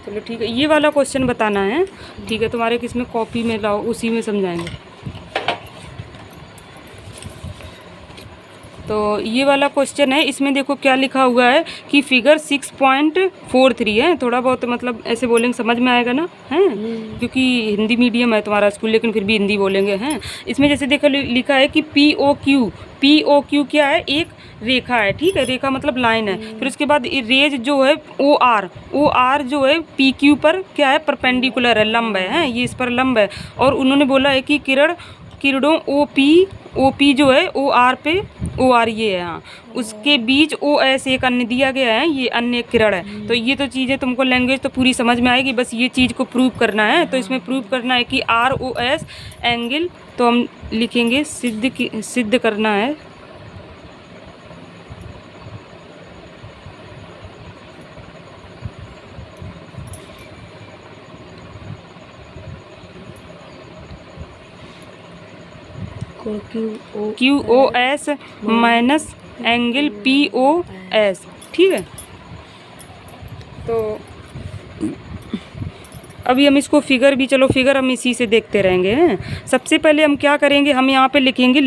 चलो ठीक है, ये वाला क्वेश्चन बताना है। ठीक है, तुम्हारे किस में कॉपी में लाओ, उसी में समझाएंगे। तो ये वाला क्वेश्चन है, इसमें देखो क्या लिखा हुआ है कि फिगर 6.43 है। थोड़ा बहुत मतलब ऐसे बोलेंगे समझ में आएगा ना, हैं, क्योंकि हिंदी मीडियम है तुम्हारा स्कूल, लेकिन फिर भी हिंदी बोलेंगे, हैं। इसमें जैसे देखो लिखा है कि POQ क्या है, एक रेखा है। ठीक है, रेखा मतलब लाइन है। फिर उसके बाद रेज जो है OR जो है PQ पर क्या है, परपेंडिकुलर है, लंब है, ये इस पर लंब है। और उन्होंने बोला है कि किरणों OP जो है OR ये है, हाँ, उसके बीच OS एक अन्य दिया गया है, ये अन्य किरण है। तो ये तो चीज़ें तुमको लैंग्वेज तो पूरी समझ में आएगी, बस ये चीज़ को प्रूव करना है। तो इसमें प्रूव करना है कि ROS एंगल, तो हम लिखेंगे सिद्ध करना है। QOS minus angle POS। ठीक है, तो अभी हम इसको फिगर भी, चलो फिगर हम इसी से देखते रहेंगे, हैं। सबसे पहले हम क्या करेंगे, हम यहाँ पे लिखेंगे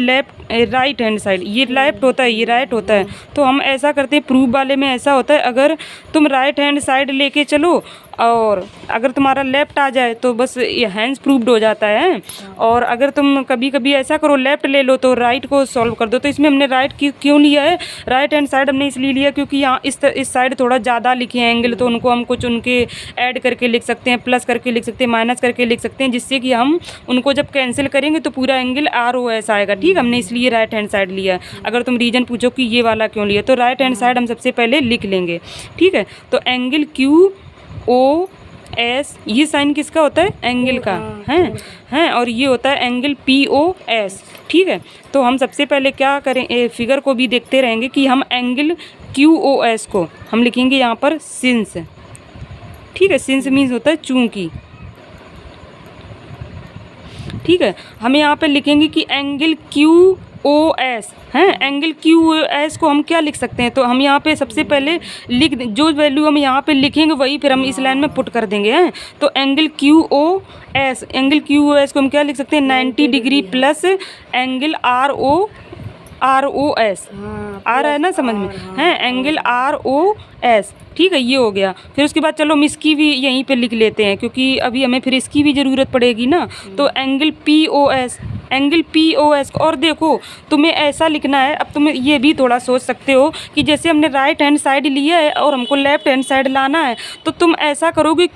राइट हैंड साइड। ये लेफ्ट होता है, ये राइट होता है। तो हम ऐसा करते हैं, प्रूफ वाले में ऐसा होता है, अगर तुम राइट हैंड साइड लेके चलो और अगर तुम्हारा लेफ्ट आ जाए तो बस ये हैंड्स प्रूव्ड हो जाता है। और अगर तुम कभी कभी ऐसा करो, लेफ्ट ले लो तो राइट को सॉल्व कर दो। तो इसमें हमने राइट क्यों लिया है, राइट हैंड साइड हमने इसलिए लिया क्योंकि यहाँ इस साइड थोड़ा ज़्यादा लिखे हैं एंगल, तो उनको हम कुछ उनके ऐड करके लिख सकते हैं, प्लस करके लिख सकते हैं, माइनस करके लिख सकते हैं, जिससे कि हम उनको जब कैंसिल करेंगे तो पूरा एंगल ROS आएगा। ठीक, हमने इसलिए राइट हैंड साइड लिया है। अगर तुम रीजन पूछो कि ये वाला क्यों लिया, तो राइट हैंड साइड हम सबसे पहले लिख लेंगे। ठीक है, तो एंगल QOS, ये साइन किसका होता है, एंगल का, हैं, और ये होता है एंगल POS। ठीक है, तो हम सबसे पहले क्या करें, फिगर को भी देखते रहेंगे कि हम एंगल QOS को हम लिखेंगे यहाँ पर सिंस। ठीक है, सिंस मीन्स होता है चूंकि। ठीक है, हम यहाँ पे लिखेंगे कि एंगल QOS हैं, एंगल QOS को हम क्या लिख सकते हैं, तो हम यहाँ पे सबसे पहले जो वैल्यू हम यहाँ पे लिखेंगे वही फिर हम इस लाइन में पुट कर देंगे, हैं। तो एंगल QOS को हम क्या लिख सकते हैं, 90 डिग्री प्लस एंगल ROS, आ रहा है ना समझ में, हैं, एंगल ROS। ठीक है, ये हो गया। फिर उसके बाद चलो हम इसकी भी यहीं पे लिख लेते हैं, क्योंकि अभी हमें फिर इसकी भी ज़रूरत पड़ेगी ना। तो एंगल POS, और देखो तुम्हें ऐसा लिखना है, अब तुम्हें ये भी थोड़ा सोच सकते हो कि जैसे हमने राइट हैंड साइड लिया है और हमको लेफ्ट हैंड साइड लाना है, तो तुम ऐसा करोगे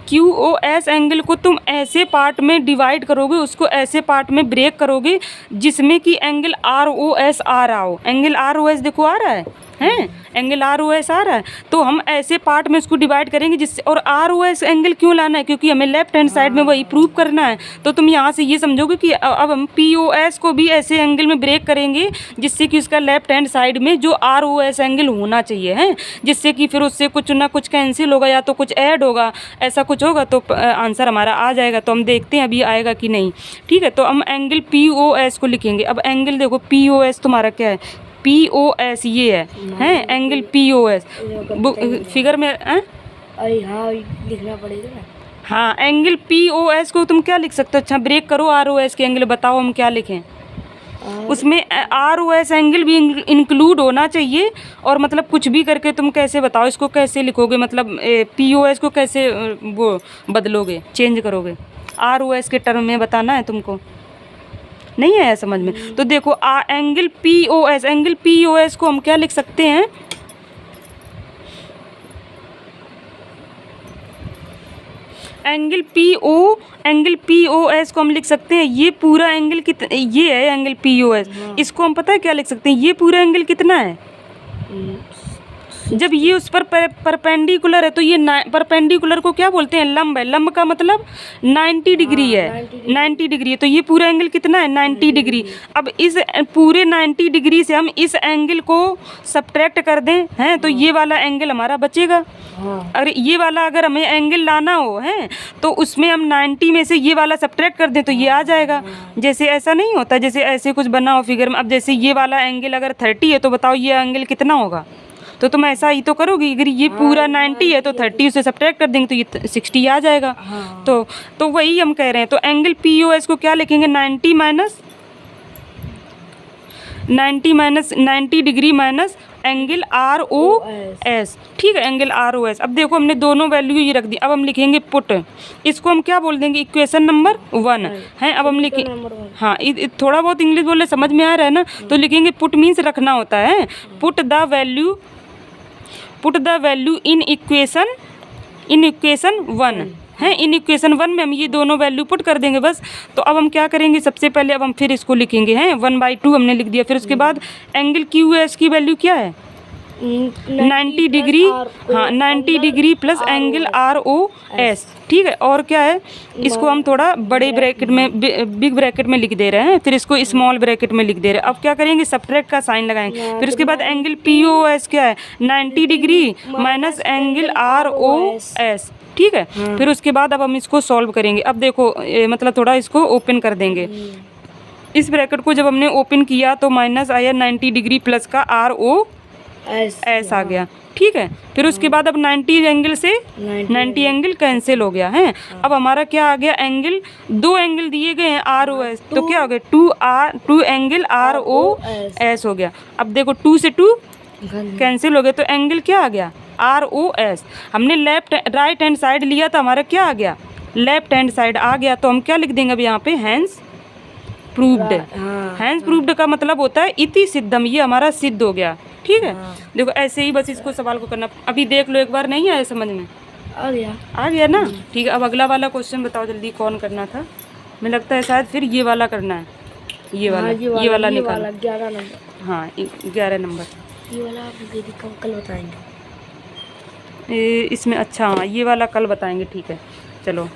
QOS एंगल को तुम ऐसे पार्ट में डिवाइड करोगे, उसको ऐसे पार्ट में ब्रेक करोगे जिसमें कि एंगल ROS आ रहा हो। एंगल ROS देखो आ रहा है, हैं, एंगल ROS आ रहा है। तो हम ऐसे पार्ट में उसको डिवाइड करेंगे जिससे, और ROS एंगल क्यों लाना है, क्योंकि हमें लेफ्ट हैंड साइड में वही प्रूव करना है। तो तुम यहाँ से ये समझोगे कि अब हम POS को भी ऐसे एंगल में ब्रेक करेंगे जिससे कि उसका लेफ्ट हैंड साइड में जो ROS एंगल होना चाहिए, हैं, जिससे कि फिर उससे कुछ ना कुछ कैंसिल होगा या तो कुछ ऐड होगा, ऐसा कुछ होगा, तो आंसर हमारा आ जाएगा। तो हम देखते हैं अभी आएगा कि नहीं। ठीक है, तो हम एंगल POS को लिखेंगे। अब एंगल देखो POS तुम्हारा क्या है, POS ये है एंगल POS फिगर में, हाँ लिखना पड़ेगा ना। हाँ, एंगल POS को तुम क्या लिख सकते हो, अच्छा ब्रेक करो ROS के एंगल, बताओ हम क्या लिखें। उसमें ROS एंगल भी इंक्लूड होना चाहिए, और मतलब कुछ भी करके तुम कैसे बताओ इसको, कैसे लिखोगे, मतलब POS को कैसे वो बदलोगे, चेंज करोगे, ROS के टर्म में बताना है तुमको, नहीं आया समझ में। तो देखो एंगल POS को हम क्या लिख सकते हैं, एंगल POS को हम लिख सकते हैं, ये पूरा एंगल कितना, ये है एंगल POS, इसको हम पता है क्या लिख सकते हैं, ये पूरा एंगल कितना है, जब ये उस पर परपेंडिकुलर है तो ये परपेंडिकुलर को क्या बोलते हैं, लंब है। लंब का मतलब 90 डिग्री है, 90 डिग्री है। तो ये पूरा एंगल कितना है, 90 डिग्री। अब इस पूरे 90 डिग्री से हम इस एंगल को सब्ट्रैक्ट कर दें, हैं, तो ये वाला एंगल हमारा बचेगा। अगर ये वाला अगर हमें एंगल लाना हो, हैं, तो उसमें हम 90 में से ये वाला सब्ट्रैक्ट कर दें तो ये आ जाएगा। जैसे ऐसा नहीं होता, जैसे ऐसे कुछ बना हो फिगर में। अब जैसे ये वाला एंगल अगर 30 है तो बताओ ये एंगल कितना होगा, तो तुम ऐसा ही तो करोगी, अगर ये पूरा 90 है तो 30 उसे सब्ट्रैक्ट कर देंगे तो ये 60 आ जाएगा। हाँ। तो वही हम कह रहे हैं। तो एंगल POS को क्या लिखेंगे, 90 डिग्री माइनस एंगल ROS। ठीक है, एंगल ROS। अब देखो हमने दोनों वैल्यू ये रख दी। अब हम लिखेंगे पुट, इसको हम क्या बोल देंगे, इक्वेशन नंबर 1 है। अब हम लिखें, हाँ थोड़ा बहुत इंग्लिश बोलने समझ में आ रहा है ना, तो लिखेंगे पुट मीन्स रखना होता है। Put the value in equation 1 है। इन इक्वेशन 1 में हम ये दोनों वैल्यू पुट कर देंगे बस। तो अब हम क्या करेंगे, सबसे पहले अब हम फिर इसको लिखेंगे हैं 1/2 हमने लिख दिया। फिर उसके बाद एंगल QS की वैल्यू क्या है, 90 डिग्री, हाँ 90 डिग्री प्लस एंगल ROS। ठीक है, और क्या है, इसको हम थोड़ा बड़े ब्रैकेट में, बिग ब्रैकेट में लिख दे रहे हैं, फिर इसको स्मॉल ब्रैकेट में लिख दे रहे हैं। अब क्या करेंगे, सब्ट्रैक्ट का साइन लगाएंगे। फिर उसके बाद एंगल POS क्या है, 90 डिग्री माइनस एंगल ROS। ठीक है, फिर उसके बाद अब हम इसको सॉल्व करेंगे। अब देखो मतलब थोड़ा इसको ओपन कर देंगे। इस ब्रैकेट को जब हमने ओपन किया तो माइनस आया 90 डिग्री प्लस का ROS आ गया। ठीक है, फिर उसके बाद अब 90 एंगल से 90 एंगल कैंसिल हो गया है। अब हमारा क्या आ गया, एंगल, दो एंगल दिए गए हैं ROS, तो क्या हो गया 2 एंगल ROS हो गया। अब देखो 2 से 2 कैंसिल हो गया, तो एंगल क्या आ गया, ROS। हमने राइट हैंड साइड लिया तो हमारा क्या आ गया, लेफ्ट हैंड साइड आ गया। तो हम क्या लिख देंगे अब यहाँ पे, हैंस प्रूव्ड। हैंस प्रूव्ड का मतलब होता है इति सिद्धम, ये हमारा सिद्ध हो गया। ठीक है, देखो ऐसे ही बस इसको सवाल को करना। अभी देख लो एक बार, नहीं आया समझ में, आ गया ना। ठीक है, अब अगला वाला क्वेश्चन बताओ जल्दी, कौन करना था, मुझे लगता है शायद फिर ये वाला करना है। ये वाला निकाल, 11 नंबर। हाँ 11 नंबर ये वाला आप दीदी कल बताएंगे। इसमें अच्छा, हाँ ये वाला कल बताएंगे। ठीक है, चलो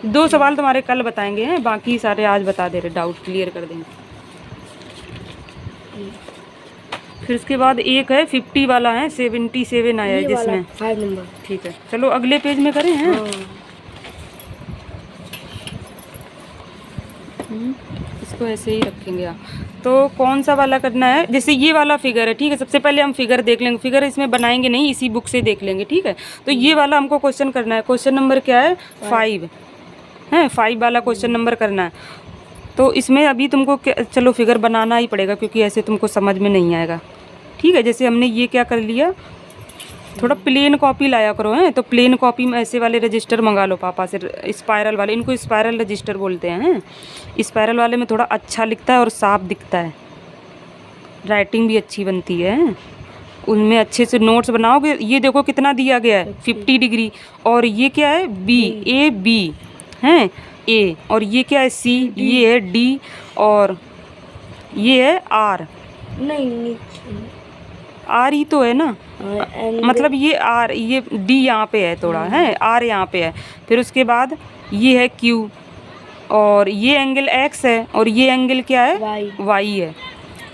2 सवाल तुम्हारे कल बताएंगे हैं, बाकी सारे आज बता दे रहे, डाउट क्लियर कर देंगे। फिर उसके बाद एक है 50 वाला है, 77 आया है जिसमें 5 नंबर। ठीक है, चलो अगले पेज में करें हैं। इसको ऐसे ही रखेंगे आप। तो कौन सा वाला करना है, जैसे ये वाला फिगर है। ठीक है, सबसे पहले हम फिगर देख लेंगे, फिगर इसमें बनाएंगे नहीं, इसी बुक से देख लेंगे। ठीक है, तो ये वाला हमको क्वेश्चन करना है। क्वेश्चन नंबर क्या है, 5 है, 5 वाला क्वेश्चन नंबर करना है। तो इसमें अभी तुमको चलो फिगर बनाना ही पड़ेगा, क्योंकि ऐसे तुमको समझ में नहीं आएगा। ठीक है, जैसे हमने ये क्या कर लिया, थोड़ा प्लेन कॉपी लाया करो हैं, तो प्लेन कॉपी में ऐसे वाले रजिस्टर मंगा लो पापा से, स्पायरल वाले, इनको स्पायरल रजिस्टर बोलते हैं। स्पायरल वाले में थोड़ा अच्छा लिखता है और साफ दिखता है, राइटिंग भी अच्छी बनती है, उनमें अच्छे से नोट्स बनाओगे। ये देखो कितना दिया गया है, 50 डिग्री, और ये क्या है B है A, और ये क्या है C, ये है D, और ये है R। नहीं R ही तो है ना, मतलब ये R, ये D यहाँ पे है थोड़ा, है R यहाँ पे है। फिर उसके बाद ये है Q, और ये एंगल X है, और ये एंगल क्या है, Y है।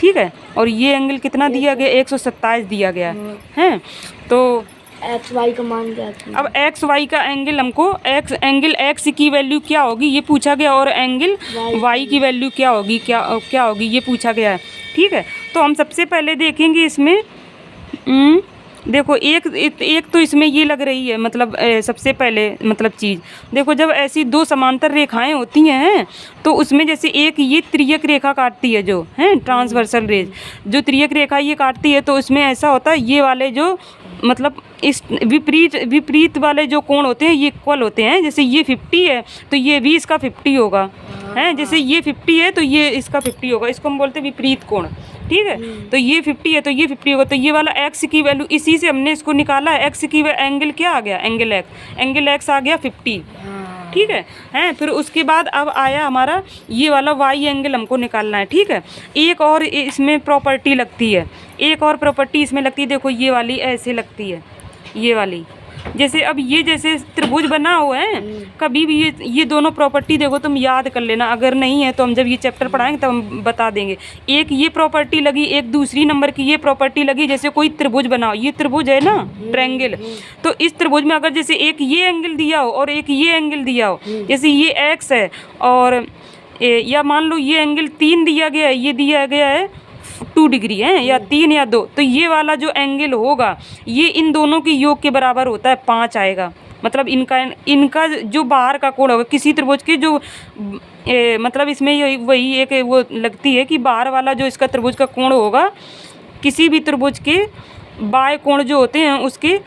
ठीक है, और ये एंगल कितना दिया गया, 127 दिया गया है। तो XY का मान क्या है? अब XY का एंगल हमको, एंगल X की वैल्यू क्या होगी ये पूछा गया, और एंगल Y की वैल्यू क्या होगी, क्या होगी ये पूछा गया है। ठीक है, तो हम सबसे पहले देखेंगे इसमें, देखो एक तो इसमें ये लग रही है, मतलब सबसे पहले मतलब चीज़ देखो, जब ऐसी 2 समांतर रेखाएं होती हैं तो उसमें जैसे एक ये त्रियक रेखा काटती है, जो है ट्रांसवर्सल रेज, जो त्रियक रेखा ये काटती है, तो उसमें ऐसा होता है, ये वाले जो मतलब इस विपरीत वाले जो कोण होते हैं ये इक्वल होते हैं। जैसे ये 50 है तो ये भी इसका 50 होगा, है, जैसे ये 50 है तो ये इसका 50 होगा, इसको हम बोलते हैं विपरीत कोण। ठीक है, तो ये 50 है तो ये 50 होगा, तो ये वाला x की वैल्यू, इसी से हमने इसको निकाला है, x की एंगल क्या आ गया, एंगल x आ गया 50। ठीक है, हैं, फिर उसके बाद अब आया हमारा ये वाला y एंगल हमको निकालना है। ठीक है, एक और इसमें प्रॉपर्टी लगती है, एक और प्रॉपर्टी इसमें लगती है, देखो ये वाली ऐसे लगती है, ये वाली, जैसे अब ये जैसे त्रिभुज बना हुआ है, कभी भी ये दोनों प्रॉपर्टी देखो तुम याद कर लेना, अगर नहीं है तो हम जब ये चैप्टर पढ़ाएंगे तब हम बता देंगे। एक ये प्रॉपर्टी लगी, एक दूसरी नंबर की ये प्रॉपर्टी लगी, जैसे कोई त्रिभुज बनाओ, ये त्रिभुज है ना, ट्रायंगल, तो इस त्रिभुज में अगर जैसे एक ये एंगल दिया हो और एक ये एंगल दिया हो, जैसे ये x है और या मान लो ये एंगल 3 दिया गया है, ये दिया गया है 2 डिग्री है, या 3 या 2, तो ये वाला जो एंगल होगा ये इन दोनों के योग के बराबर होता है, 5 आएगा। मतलब इनका जो बाहर का कोण होगा किसी त्रिभुज के जो मतलब इसमें वही एक वो लगती है कि बाहर वाला जो इसका त्रिभुज का कोण होगा किसी भी त्रिभुज के बाएं कोण जो होते हैं उसके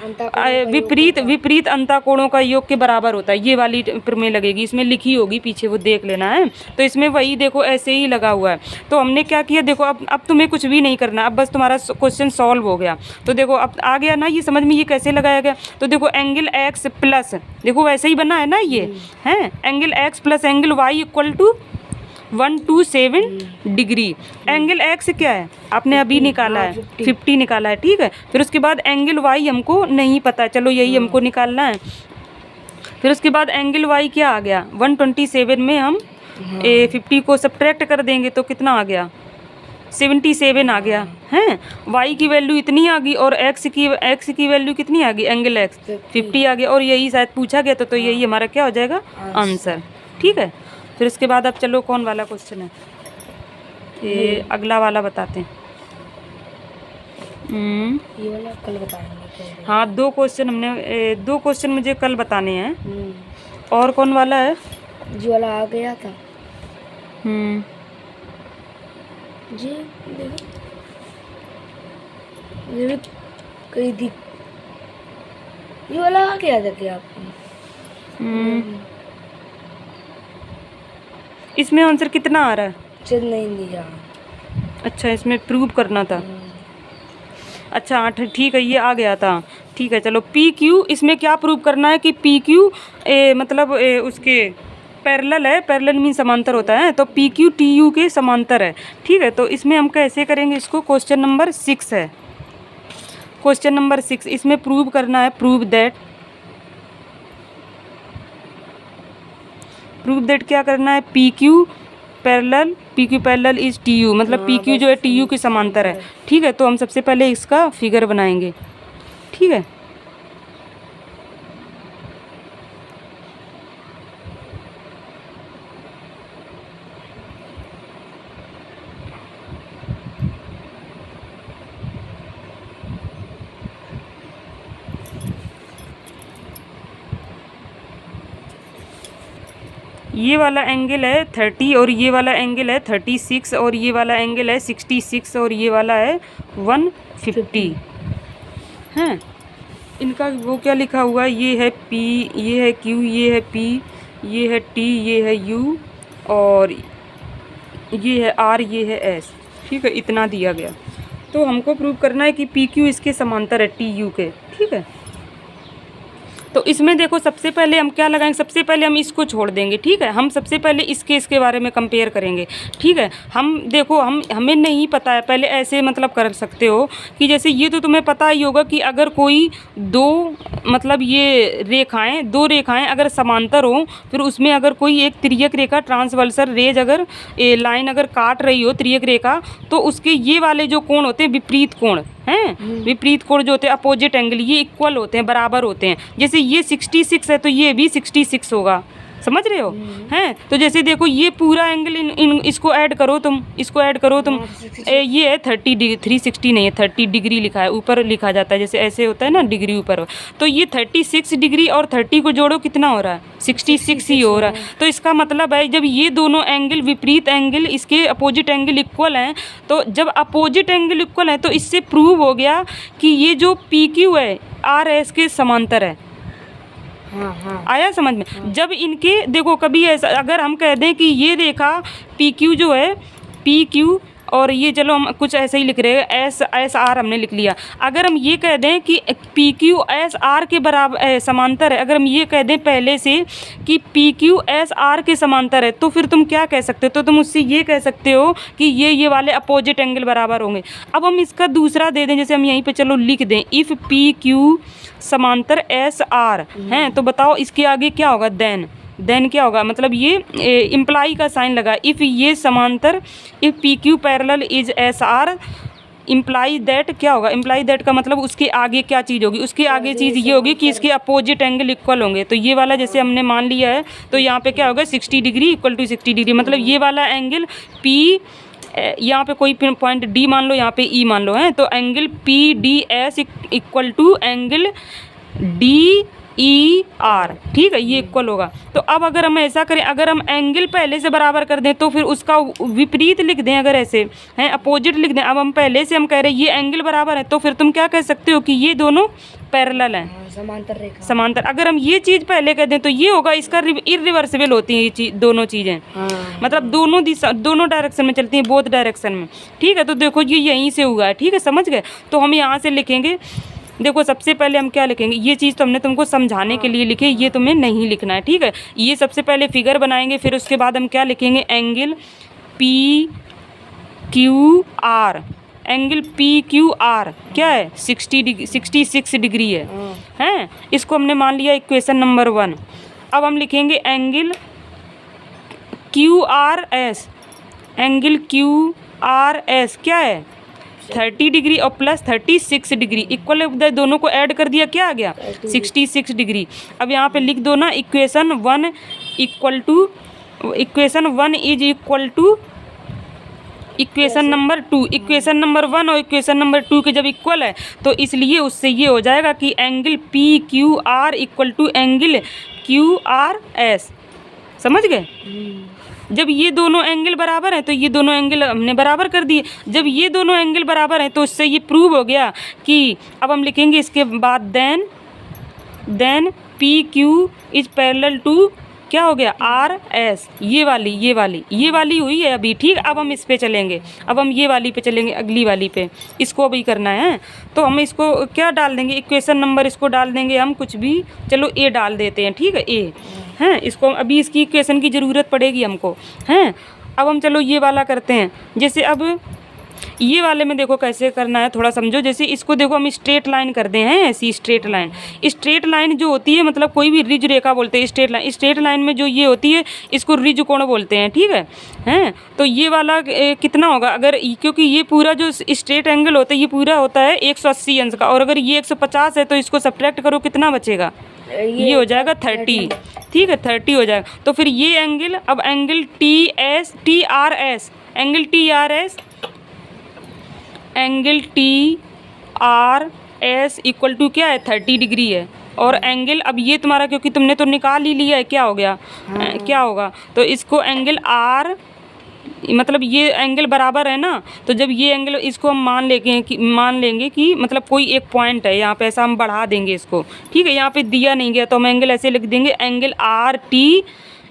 विपरीत अंतःकोणों का योग के बराबर होता है। ये वाली प्रमेय लगेगी, इसमें लिखी होगी पीछे, वो देख लेना है। तो इसमें वही देखो ऐसे ही लगा हुआ है। तो हमने क्या किया, देखो अब तुम्हें कुछ भी नहीं करना, अब बस तुम्हारा क्वेश्चन सॉल्व हो गया। तो देखो अब आ गया ना ये समझ में, ये कैसे लगाया गया। तो देखो एंगल एक्स प्लस, देखो वैसे ही बना है ना ये है, angle x plus angle y equal to 127 degree. Angle x क्या है आपने अभी निकाला है, 50 निकाला है, ठीक है। फिर उसके बाद एंगल वाई हमको नहीं पता, चलो यही हमको निकालना है। फिर उसके बाद एंगल वाई क्या आ गया, 127 में हम 50 को सब्ट्रैक्ट कर देंगे तो कितना आ गया, 77 आ गया है। वाई की वैल्यू इतनी आ गई और एक्स की वैल्यू कितनी आ गई, एंगल एक्स 50 आ गया। और यही शायद पूछा गया तो यही हमारा क्या हो जाएगा आंसर, ठीक है। फिर उसके बाद अब चलो कौन वाला क्वेश्चन है, ये अगला वाला बताते हैं। ये वाला कल बताएंगे। हाँ 2 क्वेश्चन मुझे कल बताने हैं। और कौन वाला है, जी वाला आ गया था जी, देखो ये भी कई दिख, ये वाला आ गया था क्या आपको? इसमें आंसर कितना आ रहा है, चल नहीं दिया। अच्छा इसमें प्रूव करना था, अच्छा हाँ ठीक है ये आ गया था, ठीक है। चलो पी क्यू, इसमें क्या प्रूव करना है कि पी क्यू मतलब उसके पैरेलल है, पैरेलल मीन समांतर होता है, तो पी क्यू टी यू के समांतर है, ठीक है। तो इसमें हम कैसे करेंगे इसको, क्वेश्चन नंबर 6 है, क्वेश्चन नंबर 6। इसमें प्रूव करना है, प्रूव दैट क्या करना है, P Q parallel is T U, मतलब पी क्यू जो है टी यू के समांतर है, ठीक है। तो हम सबसे पहले इसका फिगर बनाएंगे, ठीक है। ये वाला एंगल है 30 और ये वाला एंगल है 36 और ये वाला एंगल है 66 और ये वाला है 150 हैं। इनका वो क्या लिखा हुआ है, ये है P, ये है Q, ये है P, ये है T, ये है U और ये है R, ये है S, ठीक है। इतना दिया गया, तो हमको प्रूव करना है कि PQ इसके समांतर है TU के, ठीक है। तो इसमें देखो सबसे पहले हम क्या लगाएंगे, सबसे पहले हम इसको छोड़ देंगे, ठीक है। हम सबसे पहले इसके बारे में कंपेयर करेंगे, ठीक है। हम देखो हमें नहीं पता है, पहले ऐसे मतलब कर सकते हो कि जैसे ये तो तुम्हें पता ही होगा कि अगर कोई मतलब ये दो रेखाएं अगर समांतर हो, फिर उसमें अगर कोई एक तिर्यक रेखा ट्रांसवर्सल रेज अगर लाइन अगर काट रही हो तिर्यक रेखा, तो उसके ये वाले जो कोण होते हैं विपरीत कोण हैं, विपरीत कोण जो होते हैं अपोजिट एंगल, ये इक्वल होते हैं, बराबर होते हैं। जैसे ये 66 है तो ये भी 66 होगा, समझ रहे हो हैं। तो जैसे देखो ये पूरा एंगल इसको ऐड करो तुम, ये है 360 नहीं है 30 डिग्री लिखा है, ऊपर लिखा जाता है जैसे ऐसे होता है ना डिग्री ऊपर, तो ये 36 डिग्री और 30 को जोड़ो कितना हो रहा है, 66 ही हो रहा है। तो इसका मतलब है जब ये दोनों एंगल विपरीत एंगल इसके अपोजिट एंगल इक्वल हैं, तो जब अपोजिट एंगल इक्वल है तो इससे प्रूव हो गया कि ये जो पी क्यू है आर एस के समांतर है। हाँ। आया समझ में। जब इनके देखो कभी ऐसा अगर हम कह दें कि ये रेखा पी क्यू जो है पी क्यू और ये चलो हम कुछ ऐसे ही लिख रहे हैं एस आर हमने लिख लिया। अगर हम ये कह दें कि पी क्यू एस आर के बराबर समांतर है, अगर हम ये कह दें पहले से कि पी क्यू एस आर के समांतर है, तो फिर तुम क्या कह सकते हो, तो तुम उससे ये कह सकते हो कि ये वाले अपोजिट एंगल बराबर होंगे। अब हम इसका दूसरा दे दें, जैसे हम यहीं पे चलो लिख दें इफ़ पी क्यू समांतर एस आर हैं, तो बताओ इसके आगे क्या होगा, देन क्या होगा, मतलब ये इम्प्लाई का साइन लगा। इफ़ ये समांतर if P Q parallel is S R imply that क्या होगा, इम्प्लाई दैट का मतलब उसके आगे क्या चीज़ होगी, उसके आगे चीज़ ये होगी कि इसके अपोजिट एंगल इक्वल होंगे। तो ये वाला जैसे हमने मान लिया है तो यहाँ पे क्या होगा 60 डिग्री इक्वल टू 60 डिग्री, मतलब ये वाला एंगल पी यहाँ पे कोई पॉइंट डी मान लो, यहाँ पे ई मान लो, है तो angle P D S equal to angle D E R, ठीक है, ये इक्वल होगा। तो अब अगर हम ऐसा करें, अगर हम एंगल पहले से बराबर कर दें तो फिर उसका विपरीत लिख दें, अगर ऐसे हैं अपोजिट लिख दें। अब हम पहले से हम कह रहे हैं ये एंगल बराबर है, तो फिर तुम क्या कह सकते हो कि ये दोनों पैरेलल हैं, समांतर रेखा। समांतर। अगर हम ये चीज़ पहले कह दें तो ये होगा, इसका इरिवर्सिबल होती है ये चीज, दोनों चीज़ें, मतलब दोनों दिशा, दोनों डायरेक्शन में चलती हैं, बोथ डायरेक्शन में, ठीक है। तो देखो ये यहीं से हुआ है, ठीक है, समझ गए। तो हम यहाँ से लिखेंगे, देखो सबसे पहले हम क्या लिखेंगे, ये चीज़ तो हमने तुमको समझाने के लिए लिखी, ये तुम्हें नहीं लिखना है, ठीक है। ये सबसे पहले फिगर बनाएंगे, फिर उसके बाद हम क्या लिखेंगे, angle P Q are, angle P Q are क्या है 66 डिग्री है, हैं। इसको हमने मान लिया इक्वेशन नंबर 1। अब हम लिखेंगे angle Q R S, angle Q R S क्या है 30 डिग्री और प्लस 36 डिग्री, इक्वल दोनों को ऐड कर दिया, क्या आ गया 66 डिग्री। अब यहाँ पे लिख दो ना equation 1 equal to, equation 1 is equal to equation number 2। Equation number 1 और इक्वेशन नंबर 2 के जब इक्वल है तो इसलिए उससे ये हो जाएगा कि angle P Q R equal to angle Q R S, समझ गए। जब ये दोनों एंगल बराबर हैं तो ये दोनों एंगल हमने बराबर कर दिए। जब ये दोनों एंगल बराबर हैं तो उससे ये प्रूव हो गया कि, अब हम लिखेंगे इसके बाद then P Q is parallel to क्या हो गया आर एस, ये वाली हुई है अभी, ठीक। अब हम इस पे चलेंगे, अब हम ये वाली पे चलेंगे, अगली वाली पे, इसको अभी करना है। तो हम इसको क्या डाल देंगे, इक्वेशन नंबर इसको डाल देंगे हम कुछ भी, चलो ए डाल देते हैं, ठीक है, ए हैं। इसको अभी इसकी इक्वेशन की ज़रूरत पड़ेगी हमको, हैं। अब हम चलो ये वाला करते हैं, जैसे अब ये वाले में देखो कैसे करना है, थोड़ा समझो। जैसे इसको देखो हम स्ट्रेट लाइन कर दे हैं, ऐसी स्ट्रेट लाइन। स्ट्रेट लाइन जो होती है, मतलब कोई भी रिज रेखा बोलते हैं स्ट्रेट लाइन। स्ट्रेट लाइन में जो ये होती है इसको रिज कोण बोलते हैं, ठीक है, हैं। तो ये वाला कितना होगा, अगर क्योंकि ये पूरा जो स्ट्रेट एंगल होता है ये पूरा होता है 180 अंश का, और अगर ये 150 है तो इसको सब्ट्रैक्ट करो, कितना बचेगा, ये हो जाएगा 30, ठीक है, 30 हो जाएगा। तो फिर ये एंगल, अब angle T R S, angle T R S, angle T R S equal to क्या है 30 डिग्री है। और एंगल, अब ये तुम्हारा क्योंकि तुमने तो निकाल ही लिया है, क्या हो गया, क्या होगा, तो इसको एंगल आर, मतलब ये एंगल बराबर है ना, तो जब ये एंगल, इसको हम मान लेंगे कि मतलब कोई एक पॉइंट है यहाँ पे, ऐसा हम बढ़ा देंगे इसको, ठीक है। यहाँ पे दिया नहीं गया तो हम एंगल ऐसे लिख देंगे, एंगल आर टी,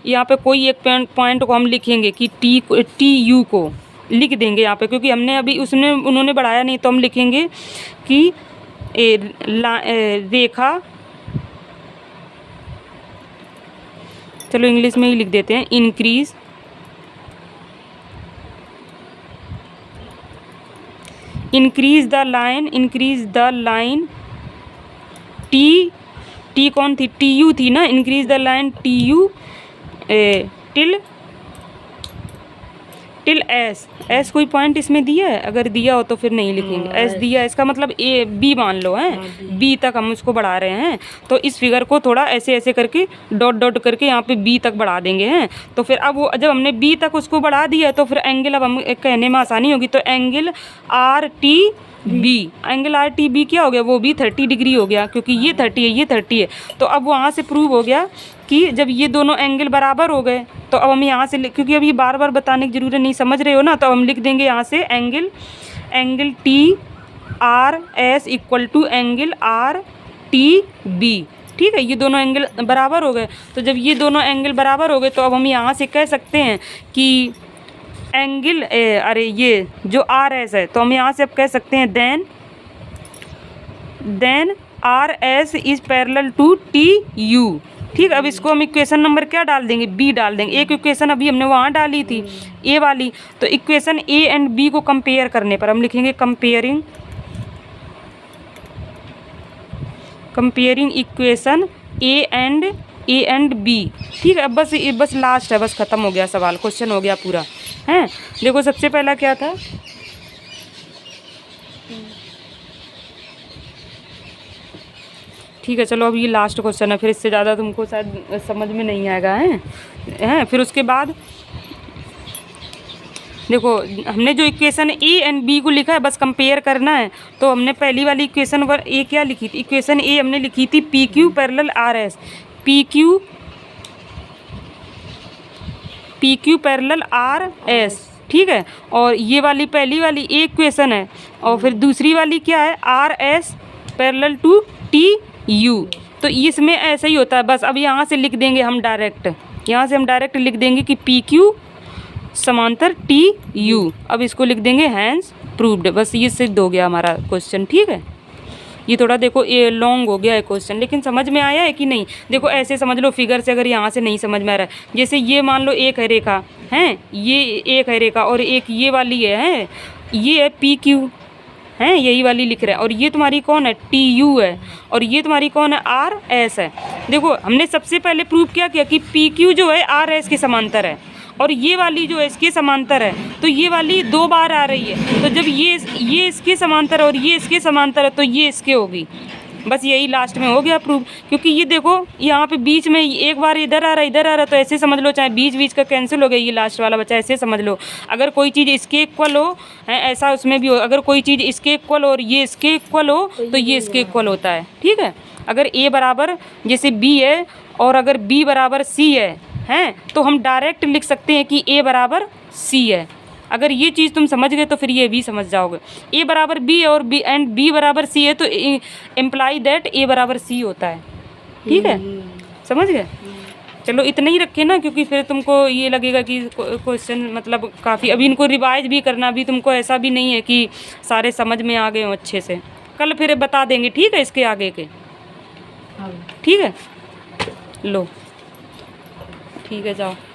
यहाँ पे कोई एक पॉइंट को हम लिखेंगे कि टी यू को लिख देंगे यहाँ पे, क्योंकि हमने अभी उन्होंने बढ़ाया नहीं, तो हम लिखेंगे कि रेखा, चलो इंग्लिश में ही लिख देते हैं, इंक्रीज द लाइन टी कौन थी, टी यू थी ना, increase the line T U till S कोई पॉइंट इसमें दिया है, अगर दिया हो तो फिर नहीं लिखेंगे, एस दिया है, इसका मतलब ए बी मान लो, है बी तक हम उसको बढ़ा रहे हैं। तो इस फिगर को थोड़ा ऐसे ऐसे करके डॉट डॉट करके यहाँ पे बी तक बढ़ा देंगे, हैं। तो फिर अब वो जब हमने बी तक उसको बढ़ा दिया तो फिर एंगल, अब हम कहने में आसानी होगी, तो angle R T B, angle R T B क्या हो गया, वो भी 30 डिग्री हो गया, क्योंकि ये 30 है, ये 30 है। तो अब वहाँ से प्रूव हो गया कि जब ये दोनों एंगल बराबर हो गए, तो अब हम यहाँ से, क्योंकि अब ये बार बार बताने की ज़रूरत नहीं, समझ रहे हो ना, तो हम लिख देंगे यहाँ से angle T R S equal to angle R T B, ठीक है। ये दोनों एंगल बराबर हो गए। तो जब ये दोनों एंगल बराबर हो गए तो अब हम यहाँ से कह सकते हैं कि एंगल अरे ये जो आर एस है, तो हम यहाँ से अब कह सकते हैं then R S is parallel to T U, ठीक। अब इसको हम इक्वेशन नंबर क्या डाल देंगे, बी डाल देंगे। एक इक्वेशन अभी हमने वहाँ डाली थी ए वाली, तो इक्वेशन ए एंड बी को कंपेयर करने पर हम लिखेंगे comparing equation A and B, ठीक है। अब बस लास्ट है, बस ख़त्म हो गया सवाल, क्वेश्चन हो गया पूरा, हैं। देखो सबसे पहला क्या था, ठीक है, चलो अब ये लास्ट क्वेश्चन है, फिर इससे ज़्यादा तुमको शायद समझ में नहीं आएगा, हैं। फिर उसके बाद देखो हमने जो इक्वेशन ए एंड बी को लिखा है बस कंपेयर करना है। तो हमने पहली वाली इक्वेशन पर ए क्या लिखी थी, इक्वेशन ए हमने लिखी थी P Q parallel R S, P Q parallel R S, ठीक है। और ये वाली पहली वाली एक इक्वेशन है, और फिर दूसरी वाली क्या है, R S parallel to T U. तो इसमें ऐसा ही होता है बस। अब यहाँ से लिख देंगे हम डायरेक्ट, यहाँ से हम डायरेक्ट लिख देंगे कि पी क्यू समांतर टी यू। अब इसको लिख देंगे हैंस प्रूव्ड। बस ये सिद्ध हो गया हमारा क्वेश्चन, ठीक है। ये थोड़ा देखो ये लॉन्ग हो गया है क्वेश्चन, लेकिन समझ में आया है कि नहीं। देखो ऐसे समझ लो फिगर से, अगर यहाँ से नहीं समझ में आ रहा है, जैसे ये मान लो एक है रेखा, हैं ये एक है रेखा और एक ये वाली है, ये है पी क्यू, हैं यही वाली लिख रहा है, और ये तुम्हारी कौन है, टी यू है, और ये तुम्हारी कौन है, आर एस है। देखो हमने सबसे पहले प्रूव क्या किया कि पी क्यू जो है आर एस के समांतर है, और ये वाली जो है इसके समांतर है। तो ये वाली दो बार आ रही है, तो जब ये इसके समांतर है और ये इसके समांतर है तो ये इसके होगी। बस यही लास्ट में हो गया प्रूव। क्योंकि ये देखो यहाँ पे बीच में एक बार इधर आ रहा है इधर आ रहा है, तो ऐसे समझ लो, चाहे बीच का कैंसिल हो गया, ये लास्ट वाला बच्चा ऐसे समझ लो। अगर कोई चीज़ इसके इक्वल हो है, ऐसा उसमें भी हो, अगर कोई चीज़ इसके इक्वल हो और ये इसके इक्वल हो तो ये इसके इक्वल होता है, ठीक है। अगर ए बराबर जैसे बी है और अगर बी बराबर सी है तो हम डायरेक्ट लिख सकते हैं कि ए बराबर सी है। अगर ये चीज़ तुम समझ गए तो फिर ये भी समझ जाओगे। ए बराबर बी और बी बराबर सी है तो इम्प्लाई दैट ए बराबर सी होता है, ठीक है। समझ गए। चलो इतना ही रखे ना, क्योंकि फिर तुमको ये लगेगा कि क्वेश्चन मतलब काफ़ी, अभी इनको रिवाइज भी करना, अभी तुमको ऐसा भी नहीं है कि सारे समझ में आ गए हो अच्छे से। कल फिर बता देंगे, ठीक है, इसके आगे के, ठीक है। लो ठीक है, जाओ।